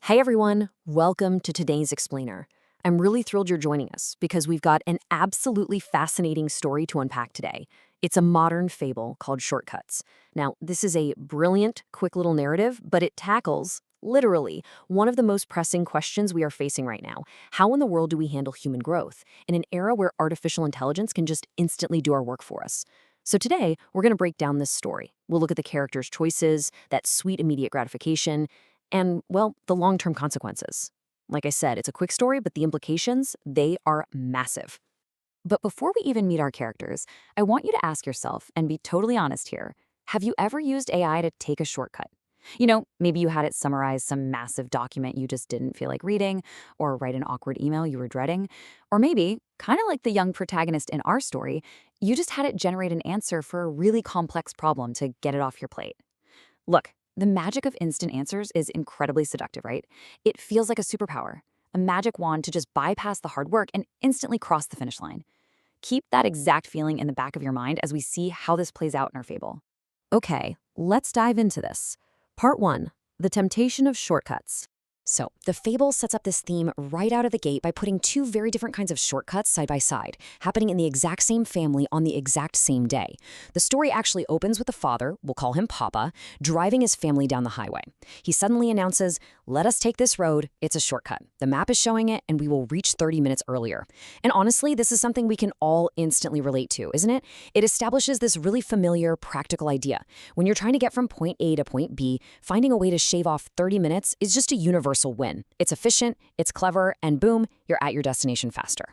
Hey everyone, welcome to today's Explainer. I'm really thrilled you're joining us because we've got an absolutely fascinating story to unpack today. It's a modern fable called Shortcuts. Now, this is a brilliant, quick little narrative, but it tackles, literally, one of the most pressing questions we are facing right now. How in the world do we handle human growth in an era where artificial intelligence can just instantly do our work for us? So today, we're going to break down this story. We'll look at the characters' choices, that sweet immediate gratification, and, well, the long-term consequences. Like I said, it's a quick story, but the implications, they are massive. But before we even meet our characters, I want you to ask yourself and be totally honest here. Have you ever used AI to take a shortcut? Maybe you had it summarize some massive document you just didn't feel like reading, or write an awkward email you were dreading. Or maybe, kind of like the young protagonist in our story, you just had it generate an answer for a really complex problem to get it off your plate. Look, the magic of instant answers is incredibly seductive, right? It feels like a superpower, a magic wand to just bypass the hard work and instantly cross the finish line. Keep that exact feeling in the back of your mind as we see how this plays out in our fable. Okay, let's dive into this. Part 1. The Temptation of Shortcuts. So, the fable sets up this theme right out of the gate by putting two very different kinds of shortcuts side by side, happening in the exact same family on the exact same day. The story actually opens with the father, we'll call him Papa, driving his family down the highway. He suddenly announces, "Let us take this road, it's a shortcut. The map is showing it, and we will reach 30 minutes earlier." And honestly, this is something we can all instantly relate to, isn't it? It establishes this really familiar, practical idea. When you're trying to get from point A to point B, finding a way to shave off 30 minutes is just a universal win. It's efficient, it's clever, and boom, you're at your destination faster.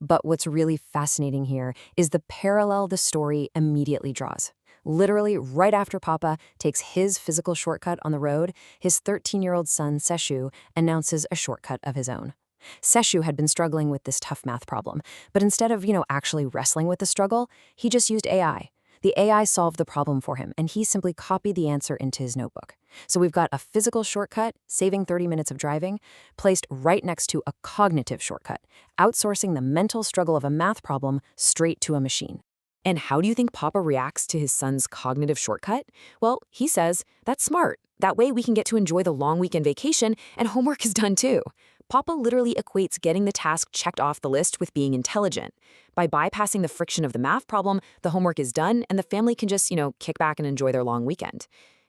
But what's really fascinating here is the parallel the story immediately draws. Literally, right after Papa takes his physical shortcut on the road, his 13-year-old son, Seshu, announces a shortcut of his own. Seshu had been struggling with this tough math problem, but instead of, actually wrestling with the struggle, he just used AI. The AI solved the problem for him, and he simply copied the answer into his notebook. So we've got a physical shortcut, saving 30 minutes of driving, placed right next to a cognitive shortcut, outsourcing the mental struggle of a math problem straight to a machine. And how do you think Papa reacts to his son's cognitive shortcut? Well, he says, "That's smart. That way we can get to enjoy the long weekend vacation and homework is done too." Papa literally equates getting the task checked off the list with being intelligent. By bypassing the friction of the math problem, the homework is done and the family can just, kick back and enjoy their long weekend.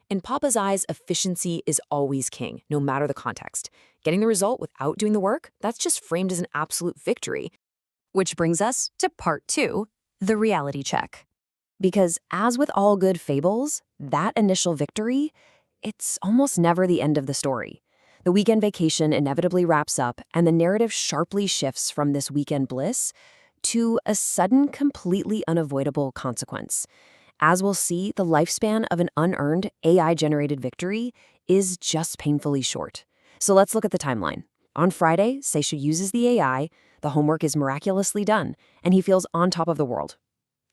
In Papa's eyes, efficiency is always king, no matter the context. Getting the result without doing the work, that's just framed as an absolute victory. Which brings us to part 2, the reality check. Because as with all good fables, that initial victory, it's almost never the end of the story. The weekend vacation inevitably wraps up, and the narrative sharply shifts from this weekend bliss to a sudden, completely unavoidable consequence. As we'll see, the lifespan of an unearned AI-generated victory is just painfully short. So let's look at the timeline. On Friday, Seishu uses the AI, the homework is miraculously done, and he feels on top of the world.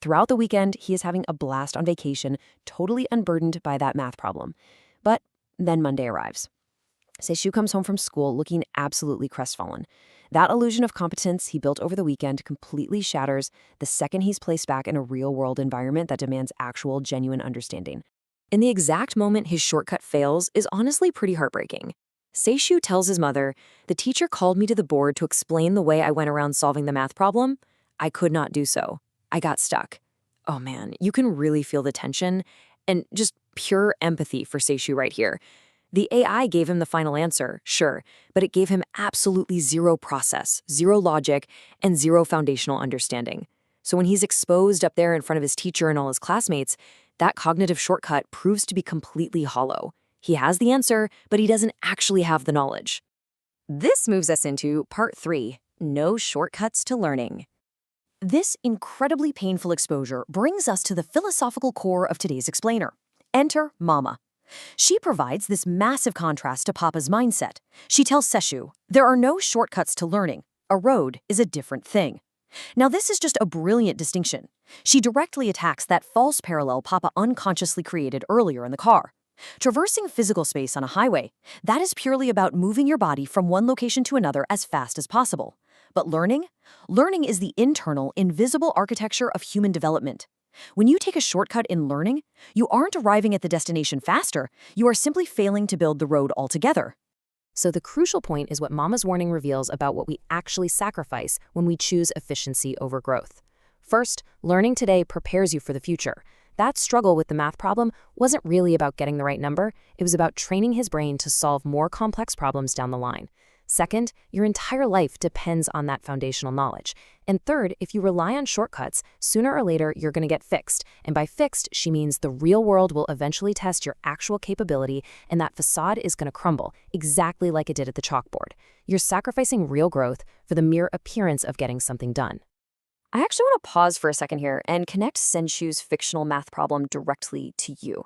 Throughout the weekend, he is having a blast on vacation, totally unburdened by that math problem. But then Monday arrives. Seishu comes home from school looking absolutely crestfallen. That illusion of competence he built over the weekend completely shatters the second he's placed back in a real-world environment that demands actual, genuine understanding. In the exact moment his shortcut fails is honestly pretty heartbreaking. Seishu tells his mother, "The teacher called me to the board to explain the way I went around solving the math problem. I could not do so. I got stuck." Oh man, you can really feel the tension and just pure empathy for Seishu right here. The AI gave him the final answer, sure, but it gave him absolutely zero process, zero logic, and zero foundational understanding. So when he's exposed up there in front of his teacher and all his classmates, that cognitive shortcut proves to be completely hollow. He has the answer, but he doesn't actually have the knowledge. This moves us into part 3, no shortcuts to learning. This incredibly painful exposure brings us to the philosophical core of today's explainer. Enter Mama. She provides this massive contrast to Papa's mindset. She tells Seshu, "There are no shortcuts to learning. A road is a different thing." Now, this is just a brilliant distinction. She directly attacks that false parallel Papa unconsciously created earlier in the car. Traversing physical space on a highway, that is purely about moving your body from one location to another as fast as possible. But learning? Learning is the internal, invisible architecture of human development. When you take a shortcut in learning, you aren't arriving at the destination faster, you are simply failing to build the road altogether. So the crucial point is what Mama's warning reveals about what we actually sacrifice when we choose efficiency over growth. First, learning today prepares you for the future. That struggle with the math problem wasn't really about getting the right number, it was about training his brain to solve more complex problems down the line. Second, your entire life depends on that foundational knowledge. And third, if you rely on shortcuts, sooner or later you're going to get fixed. And by fixed, she means the real world will eventually test your actual capability, and that facade is going to crumble, exactly like it did at the chalkboard. You're sacrificing real growth for the mere appearance of getting something done. I actually want to pause for a second here and connect Senshu's fictional math problem directly to you.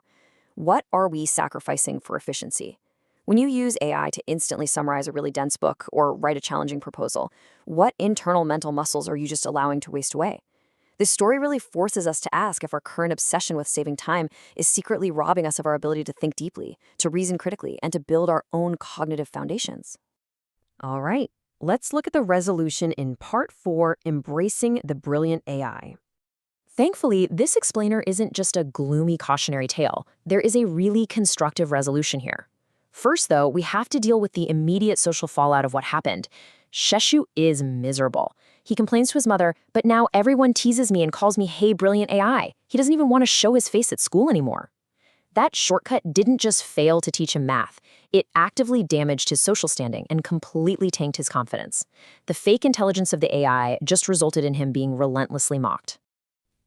What are we sacrificing for efficiency? When you use AI to instantly summarize a really dense book or write a challenging proposal, what internal mental muscles are you just allowing to waste away? This story really forces us to ask if our current obsession with saving time is secretly robbing us of our ability to think deeply, to reason critically, and to build our own cognitive foundations. All right, let's look at the resolution in Part 4, Embracing the Brilliant AI. Thankfully, this explainer isn't just a gloomy cautionary tale. There is a really constructive resolution here. First, though, we have to deal with the immediate social fallout of what happened. Sheshu is miserable. He complains to his mother, but now everyone teases me and calls me, "Hey, brilliant AI." He doesn't even want to show his face at school anymore. That shortcut didn't just fail to teach him math. It actively damaged his social standing and completely tanked his confidence. The fake intelligence of the AI just resulted in him being relentlessly mocked.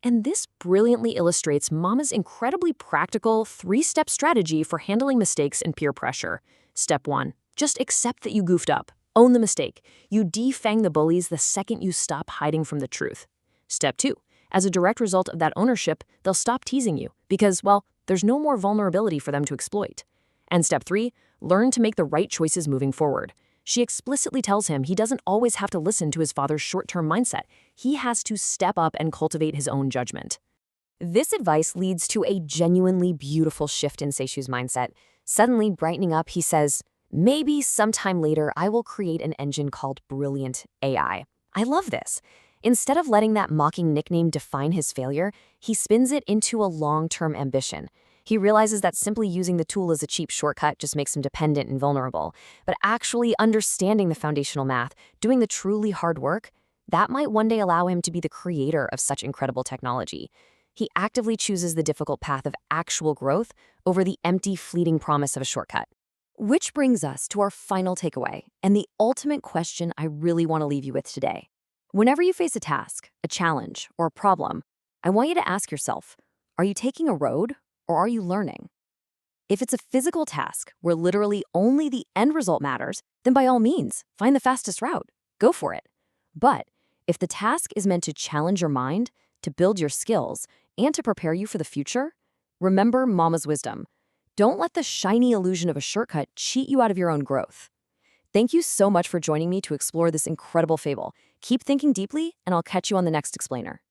And this brilliantly illustrates Mama's incredibly practical three-step strategy for handling mistakes and peer pressure. Step 1, just accept that you goofed up. Own the mistake. You defang the bullies the second you stop hiding from the truth. Step 2, as a direct result of that ownership, they'll stop teasing you because, well, there's no more vulnerability for them to exploit. And step 3, learn to make the right choices moving forward. She explicitly tells him he doesn't always have to listen to his father's short-term mindset. He has to step up and cultivate his own judgment. This advice leads to a genuinely beautiful shift in Seishu's mindset. Suddenly brightening up, he says, "Maybe sometime later I will create an engine called Brilliant AI." I love this. Instead of letting that mocking nickname define his failure, he spins it into a long-term ambition. He realizes that simply using the tool as a cheap shortcut just makes him dependent and vulnerable. But actually understanding the foundational math, doing the truly hard work, that might one day allow him to be the creator of such incredible technology. He actively chooses the difficult path of actual growth over the empty, fleeting promise of a shortcut. Which brings us to our final takeaway, and the ultimate question I really want to leave you with today. Whenever you face a task, a challenge, or a problem, I want you to ask yourself, are you taking a road? Or are you learning? If it's a physical task where literally only the end result matters, then by all means, find the fastest route. Go for it. But if the task is meant to challenge your mind, to build your skills, and to prepare you for the future, remember Mama's wisdom. Don't let the shiny illusion of a shortcut cheat you out of your own growth. Thank you so much for joining me to explore this incredible fable. Keep thinking deeply, and I'll catch you on the next explainer.